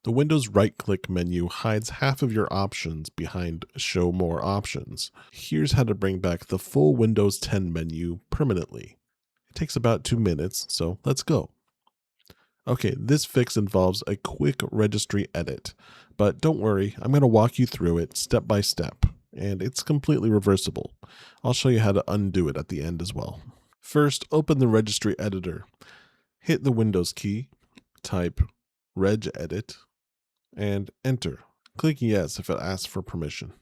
The Windows right-click menu hides half of your options behind Show More Options. Here's how to bring back the full Windows 10 menu permanently. It takes about 2 minutes, so let's go. Okay, this fix involves a quick registry edit, but don't worry, I'm going to walk you through it step by step, and it's completely reversible. I'll show you how to undo it at the end as well. First, open the registry editor. Hit the Windows key, type regedit, and enter. Click yes if it asks for permission.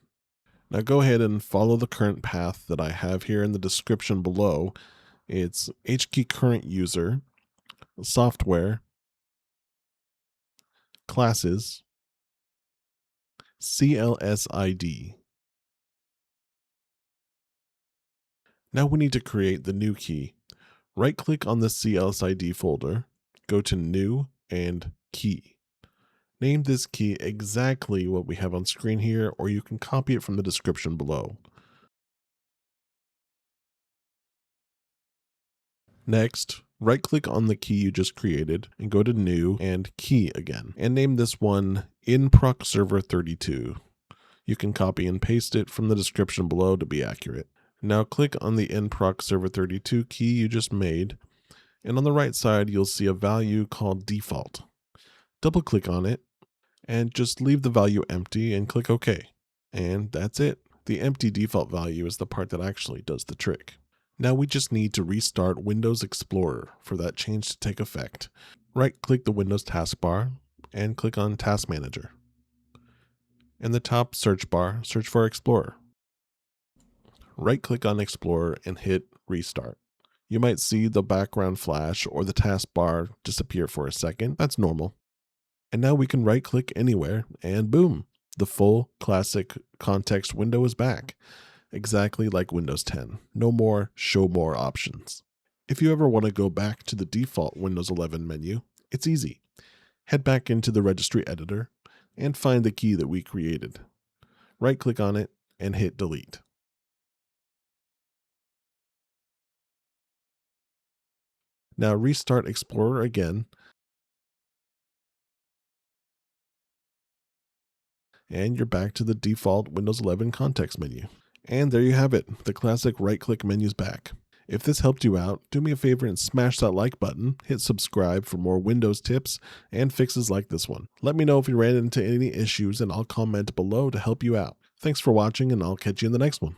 Now go ahead and follow the current path that I have here in the description below. It's HKey current user, software, classes, CLSID. Now we need to create the new key. Right-click on the CLSID folder, go to New and Key. Name this key exactly what we have on screen here, or you can copy it from the description below. Next, right-click on the key you just created and go to New and Key again, and name this one InProcServer32. You can copy and paste it from the description below to be accurate. Now click on the InProcServer32 key you just made, and on the right side you'll see a value called Default. Double-click on it, and just leave the value empty and click OK. And that's it. The empty default value is the part that actually does the trick. Now we just need to restart Windows Explorer for that change to take effect. Right-click the Windows taskbar and click on Task Manager. In the top search bar, search for Explorer. Right-click on Explorer and hit Restart. You might see the background flash or the taskbar disappear for a second. That's normal. And now we can right-click anywhere, and boom, the full classic context window is back. Exactly like Windows 10. No more Show More options. If you ever want to go back to the default Windows 11 menu, it's easy. Head back into the registry editor and find the key that we created. Right-click on it and hit Delete. Now restart Explorer again, and you're back to the default Windows 11 context menu. And there you have it, the classic right-click menu's back. If this helped you out, do me a favor and smash that like button, hit subscribe for more Windows tips and fixes like this one. Let me know if you ran into any issues and I'll comment below to help you out. Thanks for watching, and I'll catch you in the next one.